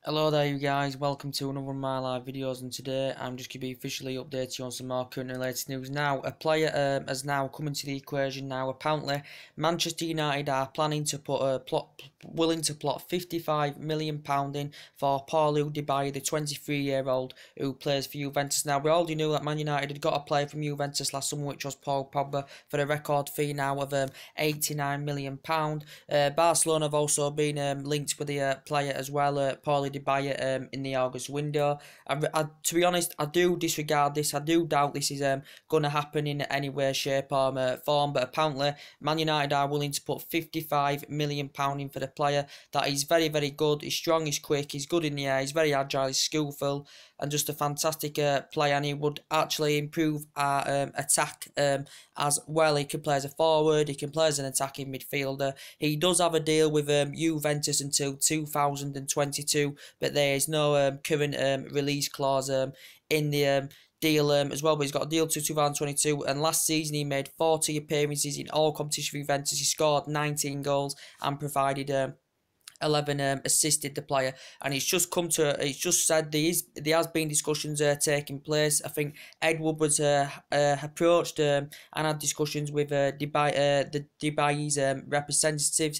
Hello there you guys, welcome to another one of my live videos, and today I'm just going to be officially updating you on some more current and latest news. Now, a player has now come into the equation now. Apparently, Manchester United are planning to willing to plot £55 million in for Paulo Dybala, the 23-year-old who plays for Juventus. Now, we already knew that Man United had got a player from Juventus last summer, which was Paul Pogba, for a record fee now of £89 million. Barcelona have also been linked with the player as well, Paulo Dybala, in the August window. To be honest, I do disregard this. I do doubt this is going to happen in any way, shape or form, but apparently Man United are willing to put £55 million in for the player. That is very, very good. He's strong, he's quick, he's good in the air, he's very agile, he's skillful, and just a fantastic player, and he would actually improve our attack as well. He can play as a forward, he can play as an attacking midfielder. He does have a deal with Juventus until 2022, but there is no current release clause in the deal as well, but he's got a deal to 2022, and last season he made 40 appearances in all competitions for Juventus. He scored 19 goals and provided 11 assisted the player, and it's just said there has been discussions taking place. I think Ed Woodward's approached and had discussions with the Dybala's representatives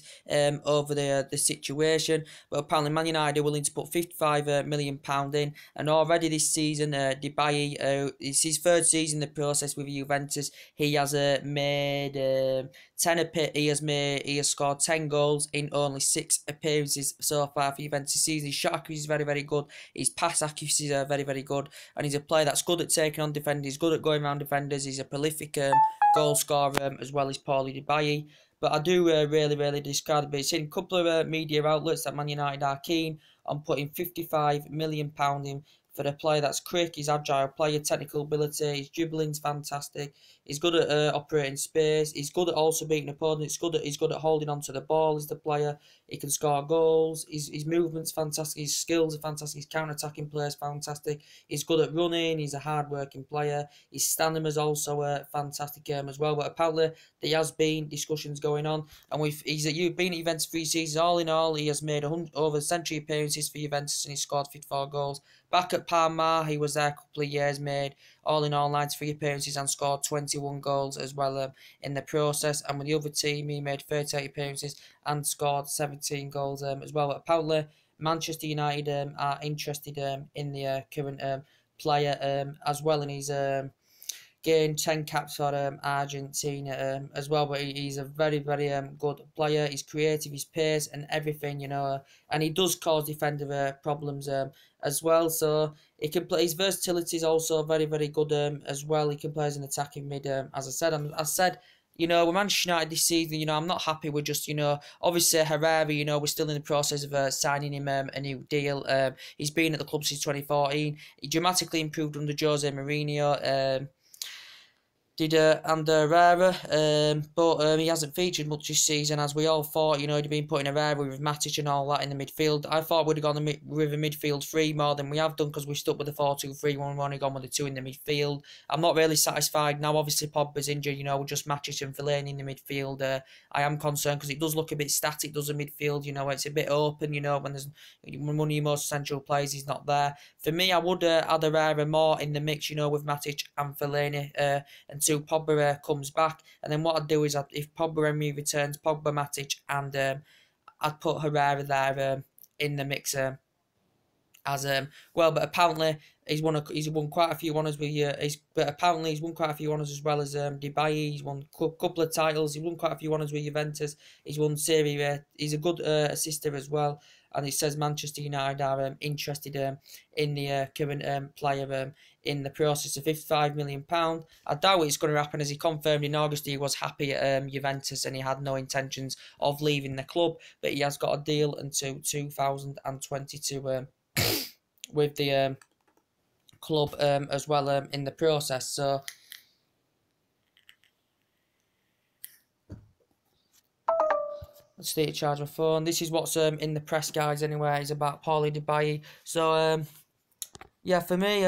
over the situation, but apparently Man United are willing to put £55 million in, and already this season Dybala, it's his third season in the process with Juventus. He has made he has scored 10 goals in only 6 appearances so far for Juventus this season. His shot accuracy is very, very good. His pass accuracy is very, very good. And he's a player that's good at taking on defenders. He's good at going around defenders. He's a prolific goal scorer as well as Paulo Dybala. But I do really, really discard it. But it's in a couple of media outlets that Man United are keen on putting £55 million in for a player that's quick, he's agile player, technical ability, his dribbling's fantastic, he's good at operating space, he's good at also beating opponents, he's good at holding onto the ball as the player, he can score goals, his movement's fantastic, his skills are fantastic, his counter-attacking play is fantastic, he's good at running, he's a hard-working player, his stamina's also fantastic as well. But apparently there has been discussions going on, and he's been at Juventus 3 seasons. All in all, he has made over a century appearances for Juventus and he scored 54 goals. Back at Parma, he was there a couple of years, made all in all 93 appearances and scored 21 goals as well in the process. And with the other team, he made 38 appearances and scored 17 goals as well. But apparently, Manchester United are interested in the current player as well, and he's gained 10 caps for Argentina as well. But he's a very, very good player. He's creative, his pace and everything, and he does cause defender problems as well. So he can play. His versatility is also very, very good as well. He can play as an attacking mid, as I said. And I said, with Manchester United this season, I'm not happy with just, obviously Herrera, we're still in the process of signing him a new deal. He's been at the club since 2014. He dramatically improved under Jose Mourinho. Under Herrera, but he hasn't featured much this season, as we all thought. He'd been putting Herrera with Matic and all that in the midfield. I thought we'd have gone with a midfield 3 more than we have done, because we stuck with the 4-2-3 when we've only gone with the 2 in the midfield. I'm not really satisfied now. Obviously Pogba's injured, we're just Matic and Fellaini in the midfield. I am concerned because it does look a bit static, does the midfield, it's a bit open, when one of your most essential players is not there. For me, I would add Herrera more in the mix, with Matic and Fellaini, until Pogba comes back. And then what I'd do is, if Pogba returns, Pogba, Matic, and I'd put Herrera there in the mix as well. But apparently he's won quite a few honours with apparently he's won quite a few honours as well as Dybala. He's won a couple of titles. He's won quite a few honours with Juventus. He's won Serie A. He's a good assister as well. And it says Manchester United are interested in the current player in the process of £55 million. I doubt it's going to happen, as he confirmed in August he was happy at Juventus and he had no intentions of leaving the club, but he has got a deal until 2022 with the club as well in the process. So let's take charge my phone. This is what's in the press, guys. Anyway, it's about Paulo Dybala. So yeah, for me,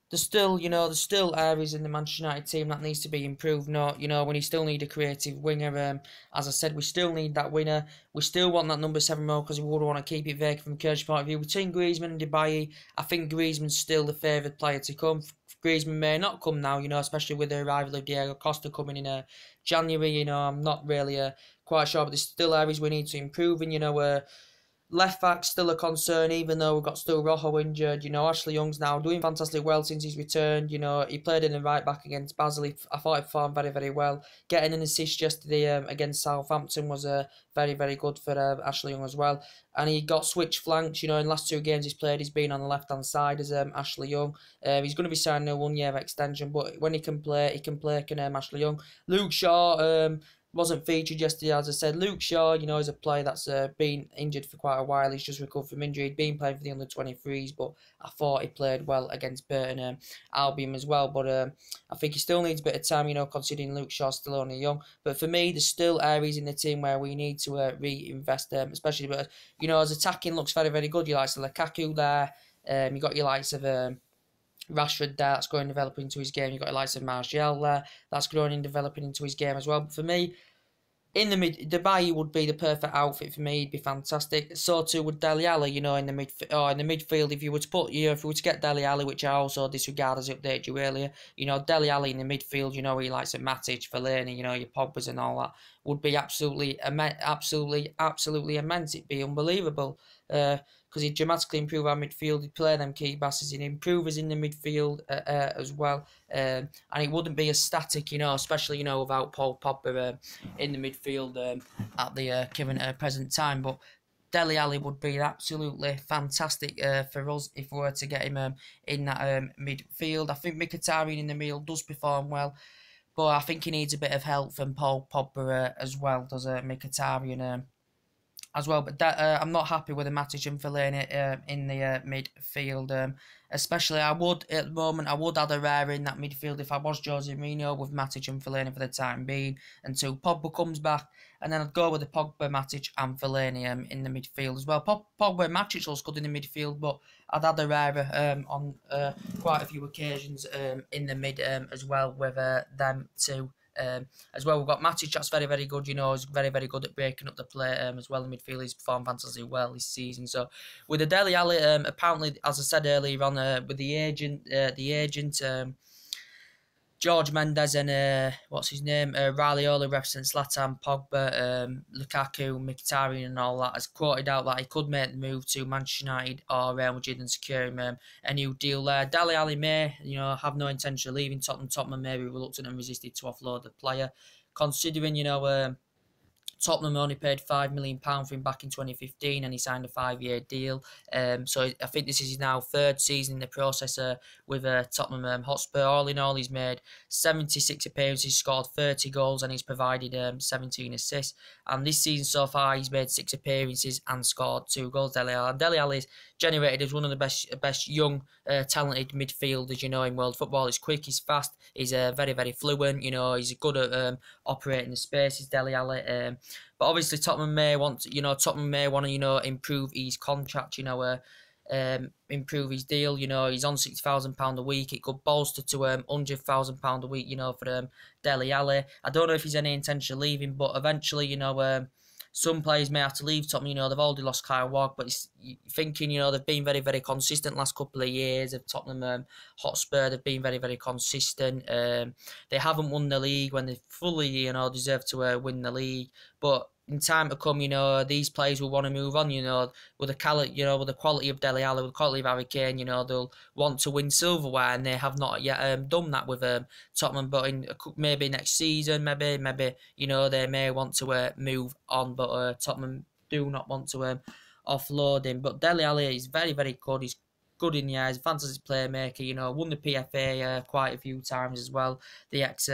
there's still areas in the Manchester United team that needs to be improved. Not, when you still need a creative winger. As I said, we still need that winner. We still want that number 7 role because we would want to keep it vacant from a coach point of view. Between Griezmann and Dybala, I think Griezmann's still the favoured player to come. Griezmann may not come now, especially with the arrival of Diego Costa coming in January. I'm not really quite sure, but there's still areas we need to improve. And left back's still a concern, even though we've got still Rojo injured. Ashley Young's now doing fantastic well since he's returned. He played in the right back against Basel. I thought he performed very, very well. Getting an assist yesterday against Southampton was very, very good for Ashley Young as well. And he got switch flanks. In the last 2 games he's played, he's been on the left-hand side as Ashley Young. He's going to be signing a 1-year extension, but when he can play, Ashley Young. Luke Shaw wasn't featured yesterday, as I said. Luke Shaw, is a player that's been injured for quite a while. He's just recovered from injury. He'd been playing for the under-23s, but I thought he played well against Burton Albion as well. But I think he still needs a bit of time, considering Luke Shaw's still only young. But for me, there's still areas in the team where we need to reinvest, especially, but as attacking looks very, very good. You like Lukaku there. You got your likes of Rashford there, that's growing and developing into his game. You've got the likes of Martial there, that's growing and developing into his game as well. But for me, in the mid, Dybala would be the perfect outfit for me. He'd be fantastic. So too would Dele Alli, in the midfield. If you were to put, if we were to get Dele Alli, which I also disregard as I updated you earlier, Dele Alli in the midfield, he likes a Matic, Fellaini, your Pogbas and all that, would be absolutely immense. It'd be unbelievable. Because he'd dramatically improve our midfield. He'd play them key passes. He'd improve us in the midfield as well. And it wouldn't be as static, especially, without Paul Pogba in the midfield at the current present time. But Dele Alli would be absolutely fantastic for us if we were to get him in that midfield. I think Mkhitaryan in the middle does perform well, but I think he needs a bit of help from Paul Pogba as well, does Mkhitaryan as well. But I'm not happy with the Matic and Fellaini in the midfield. Especially, at the moment, I would add a rare in that midfield if I was Jose Mourinho, with Matic and Fellaini for the time being until Pogba comes back. And then I'd go with the Pogba, Matic and Fellaini in the midfield as well. Pogba and Matic looks good in the midfield, but I'd add a rare on quite a few occasions in the mid as well with them two. As well, we've got Matic, that's very, very good. He's very, very good at breaking up the play as well in midfield. He's performed fantastically well this season. So with the Dele Alli, apparently, as I said earlier on, with the agent, George Mendes and what's his name, Raiola represents Zlatan, Pogba, Lukaku, Mkhitaryan and all that, has quoted out that he could make the move to Manchester United or Real Madrid and secure him a new deal there. Dele Alli may, have no intention of leaving Tottenham. Tottenham may be reluctant and resisted to offload the player, considering, Tottenham only paid £5 million for him back in 2015 and he signed a 5-year deal. So I think this is his now 3rd season in the process with Tottenham Hotspur. All in all, he's made 76 appearances, scored 30 goals and he's provided 17 assists. And this season so far, he's made 6 appearances and scored 2 goals. Dele Alli is generated as one of the best young, talented midfielders, in world football. He's quick, he's fast, he's very, very fluent, he's good at operating the spaces, Dele Alli. But obviously Tottenham may want to, improve his contract, improve his deal. He's on £60,000 a week. It could bolster to £100,000 a week, for Dele Alli. I don't know if he's any intention of leaving, but eventually, some players may have to leave Tottenham. They've already lost Kyle Walker, but it's thinking, they've been very, very consistent last couple of years of Tottenham Hotspur. They've been very, very consistent. They haven't won the league when they fully, deserve to win the league. But in time to come, these players will want to move on, with the quality of Dele Alli, with the quality of Harry Kane, they'll want to win silverware, and they have not yet done that with Tottenham. But maybe next season, maybe they may want to move on, but Tottenham do not want to offload him. But Dele Alli is very, very good. He's good in the eyes, fantasy playmaker. Won the PFA quite a few times as well. The ex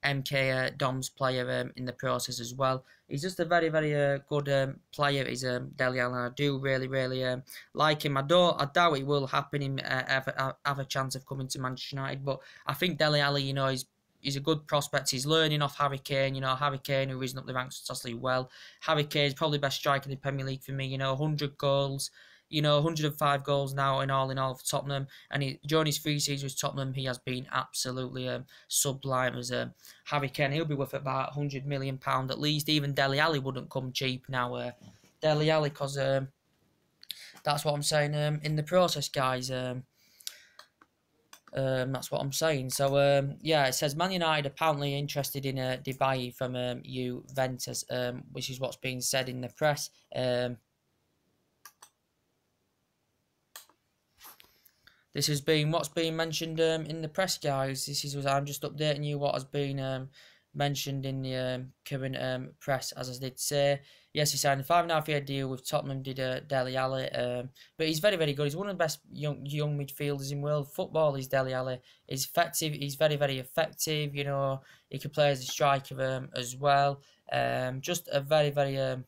MK Dom's player in the process as well. He's just a very, very good player. He's Dele Alli. I do really, really like him. I doubt it will happen him have a chance of coming to Manchester United, but I think Dele Alli, he's a good prospect. He's learning off Harry Kane. Harry Kane, who risen up the ranks fantastically well. Harry Kane is probably the best striker in the Premier League for me. 100 goals. you know, 105 goals now in all for Tottenham, and during his 3 seasons with Tottenham, he has been absolutely sublime as Harry Kane. He'll be worth about £100 million at least. Even Dele Alli wouldn't come cheap now. Dele Alli, because that's what I'm saying. In the process, guys. That's what I'm saying. So, yeah, it says Man United apparently interested in Dybala from Juventus, which is what's being said in the press. This has been what's being mentioned in the press, guys. This is I'm just updating you what has been mentioned in the current press, as I did say. Yes, he signed a 5.5-year deal with Tottenham, did Dele Alli, but he's very, very good. He's one of the best young midfielders in world football, is Dele Alli. He's effective, he's very, very effective, you know, he can play as a striker as well. Just a very, very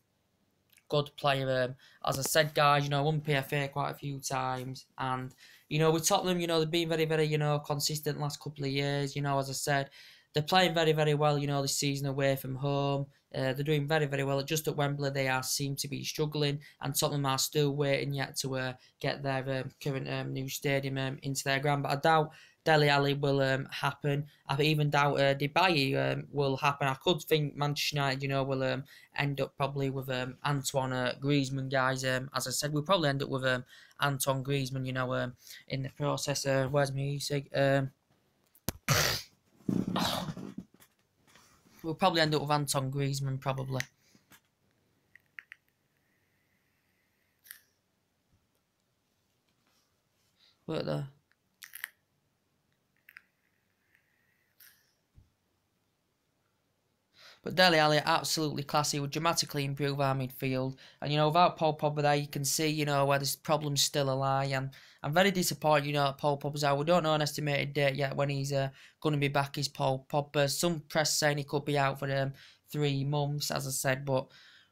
good player. As I said, guys, you know, won PFA quite a few times, and you know, with Tottenham, you know, they've been very, very, you know, consistent last couple of years. You know, as I said, they're playing very, very well. You know, this season away from home, they're doing very, very well. Just at Wembley, they seem to be struggling, and Tottenham are still waiting yet to get their current new stadium into their ground. But I doubt Dele Alli will happen. I even doubt Dybala will happen. I could think Manchester United, you know, will end up probably with Antoine Griezmann, guys. As I said, we'll probably end up with Antoine Griezmann, you know, in the process. Where's my music? We'll probably end up with Antoine Griezmann, probably. Look there. But Dele Alli, absolutely classy, would dramatically improve our midfield. And, you know, without Paul Pogba there, you can see, you know, where this problems still lie. And I'm very disappointed, you know, that Paul Pogba's out. We don't know an estimated date yet when he's going to be back, is Paul Pogba. Some press saying he could be out for 3 months, as I said, but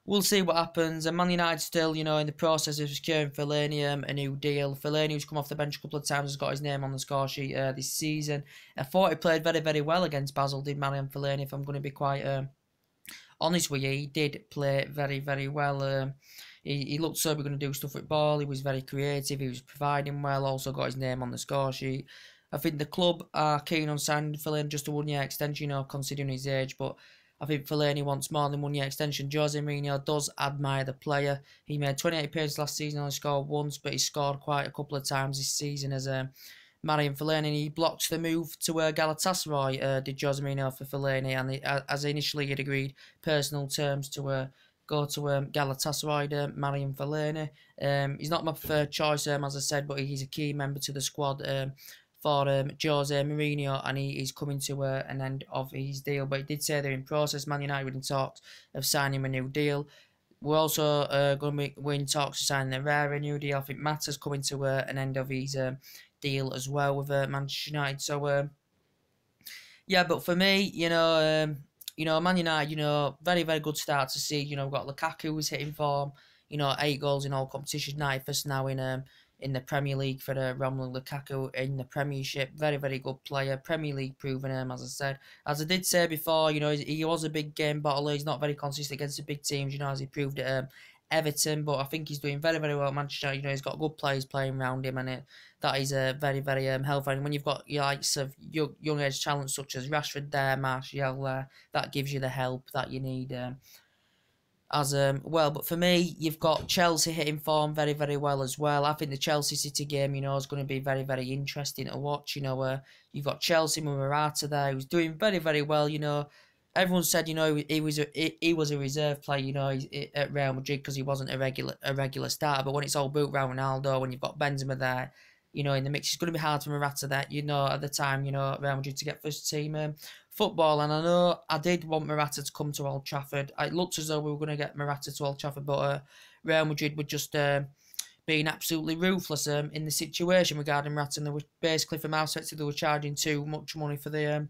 we'll see what happens. And Man United still, you know, in the process of securing Fellaini a new deal. Fellaini, who's come off the bench a couple of times, has got his name on the score sheet this season. I thought he played very, very well against Basel, did Marian Fellaini, if I'm going to be quite honest with you. He did play very, very well. He looked so we're going to do stuff with ball. He was very creative. He was providing well. Also got his name on the score sheet. I think the club are keen on signing Fellaini just a 1-year extension, you know, considering his age. But I think Fellaini wants more than 1-year extension. Jose Mourinho does admire the player. He made 28 appearances last season, only scored once, but he scored quite a couple of times this season as Marian Fellaini. He blocked the move to Galatasaray, did Jose Mourinho for Fellaini, and as initially he'd agreed personal terms to go to Galatasaray, Marian Fellaini. He's not my preferred choice, as I said, but he's a key member to the squad for Jose Mourinho, and he's coming to an end of his deal. But he did say they're in process. Man United were in talks of signing a new deal. We're also going to be in talks of signing a rare new deal. I think Mata's coming to an end of his deal as well with Manchester United. So yeah, but for me, you know, Man United, you know, very, very good start to see. You know, we've got Lukaku who's hitting form. You know, 8 goals in all competitions, 91st now in the Premier League for Romelu Lukaku in the Premiership. Very, very good player. Premier League proven him, as I said. As I did say before, you know, he was a big game bottler. He's not very consistent against the big teams, you know, as he proved at Everton. But I think he's doing very, very well at Manchester United. You know, he's got good players playing around him, and that is very, very helpful. And when you've got your likes of young age talents such as Rashford there, Martial there, that gives you the help that you need. As well, but for me, you've got Chelsea hitting form very, very well as well. I think the Chelsea City game, you know, is going to be very, very interesting to watch. You know, you've got Chelsea with Morata there, who's doing very, very well. You know, everyone said, you know, he was a reserve player, you know, at Real Madrid because he wasn't a regular starter. But when it's all built around Ronaldo, when you've got Benzema there, you know, in the mix, it's going to be hard for Morata that, you know, at the time, you know, Real Madrid to get first team football. And I know I did want Morata to come to Old Trafford. It looked as though we were going to get Morata to Old Trafford, but Real Madrid were just being absolutely ruthless in the situation regarding Morata. And they were basically, from our perspective, they were charging too much money for the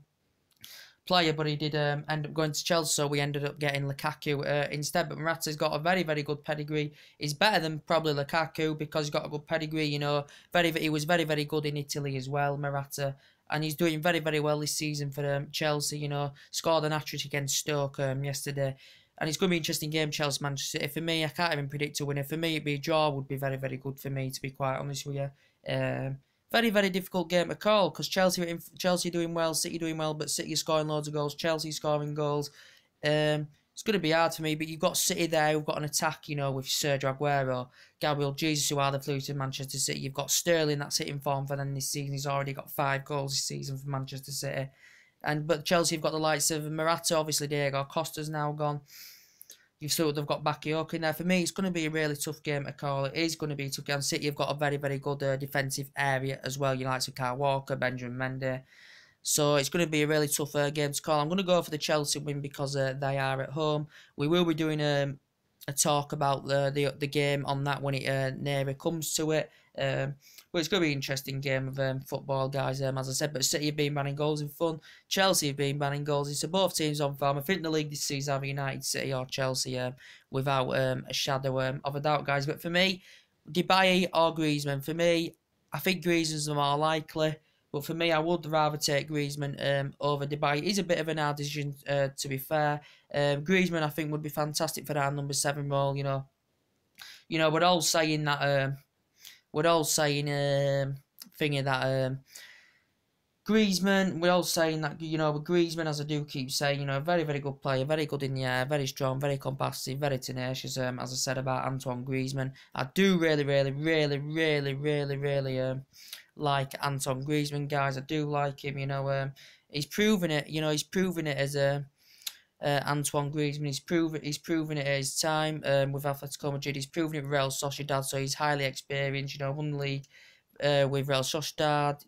player, but he did end up going to Chelsea, so we ended up getting Lukaku instead. But Morata's got a very, very good pedigree. He's better than probably Lukaku because he's got a good pedigree, you know. He was very, very good in Italy as well, Morata. And he's doing very, very well this season for Chelsea, you know. Scored an hat-trick against Stoke yesterday. and it's going to be an interesting game, Chelsea Manchester City. For me, I can't even predict a winner. For me, it'd be a draw. Would be very, very good for me, to be quite honest with you. Very, very difficult game to call because Chelsea doing well, City doing well, but City are scoring loads of goals, Chelsea scoring goals. It's going to be hard for me, but you've got City there who've got an attack, you know, with Sergio Aguero, Gabriel Jesus, who are the flew to Manchester City. You've got Sterling that's hitting form for them this season. He's already got 5 goals this season for Manchester City. But Chelsea have got the likes of Morata, obviously Diego Costa's now gone. You've still they've got Bakayoko in there. For me, it's going to be a really tough game to call. It is going to be a tough game. City have got a very, very good defensive area as well. You like to Kyle Walker, Benjamin Mendy. So it's going to be a really tough game to call. I'm going to go for the Chelsea win because they are at home. We will be doing a talk about the game on that when it nearer comes to it. But it's going to be an interesting game of football, guys, as I said. But City have been banning goals in fun. Chelsea have been banning goals in. So both teams on form. I think the league this season either United, City or Chelsea without a shadow of a doubt, guys. But for me, Dybala or Griezmann. For me, I think Griezmann's the more likely. But for me, I would rather take Griezmann over Dybala. He's a bit of an hard decision, to be fair. Griezmann, I think, would be fantastic for that number 7 role. You know, we're all saying that. Thingy that Griezmann. We're all saying that, you know, with Griezmann, as I do keep saying, you know, very, very good player, very good in the air, very strong, very competitive, very tenacious. As I said about Antoine Griezmann, I do really, really, really, really, really, really like Antoine Griezmann, guys. I do like him. You know, he's proven it. You know, he's proven it as Antoine Griezmann. He's proven it at his time with Atletico Madrid. He's proven it with Real Sociedad. So he's highly experienced. You know, won the league with Real Sociedad.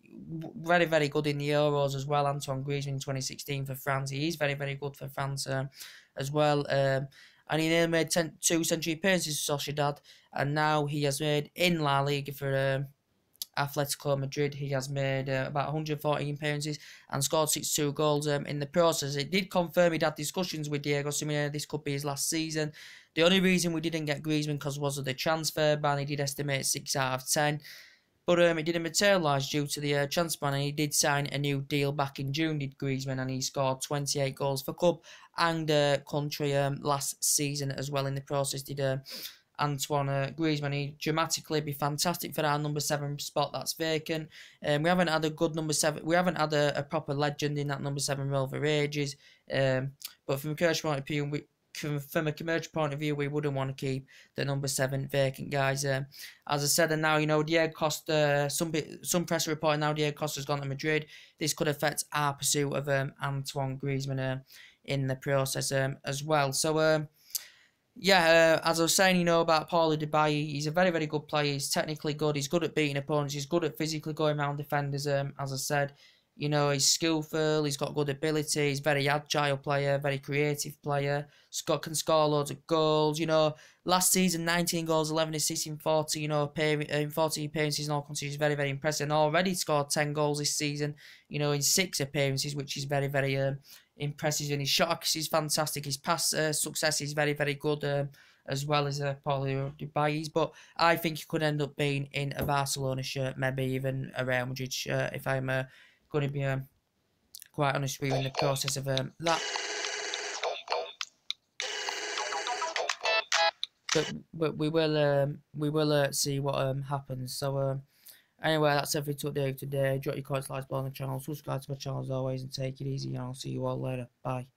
Very, very good in the Euros as well. Antoine Griezmann in 2016 for France. He is very, very good for France as well. And he nearly made 2 century appearances for Sociedad. And now he has made in La Liga for Atletico Madrid. He has made about 114 appearances and scored 62 goals in the process. It did confirm he'd had discussions with Diego Simeone. This could be his last season. The only reason we didn't get Griezmann was of the transfer ban. He did estimate 6 out of 10. But it didn't materialise due to the transfer ban, and he did sign a new deal back in June, did Griezmann, and he scored 28 goals for club and country last season as well in the process, did Antoine Griezmann. He dramatically be fantastic for our number 7 spot that's vacant. We haven't had a good number 7. We haven't had a proper legend in that number 7 role for ages. But from a commercial point of view, we wouldn't want to keep the number 7 vacant, guys. As I said, and now, you know, Diego Costa, some press reporting now Diego Costa's gone to Madrid. This could affect our pursuit of Antoine Griezmann in the process as well. So, yeah, as I was saying, you know, about Paulo Dybala, he's a very, very good player. He's technically good. He's good at beating opponents. He's good at physically going around defenders, as I said. You know, he's skillful. He's got good ability. He's a very agile player, very creative player. Can score loads of goals. You know, last season, 19 goals, 11 assists in 40, 40 appearances and all considered. Very, very impressive. And already scored 10 goals this season, you know, in 6 appearances, which is very, very impressive. And his shot accuracy is fantastic. His pass success is very, very good as well as Paulo Dybala's. But I think he could end up being in a Barcelona shirt, maybe even a Real Madrid shirt, if I'm going to be quite honest with you in the process of that. But we will see what happens. So anyway, that's everything to do today. Drop your comments, likes below on the channel, subscribe to my channel as always, and take it easy. And I'll see you all later. Bye.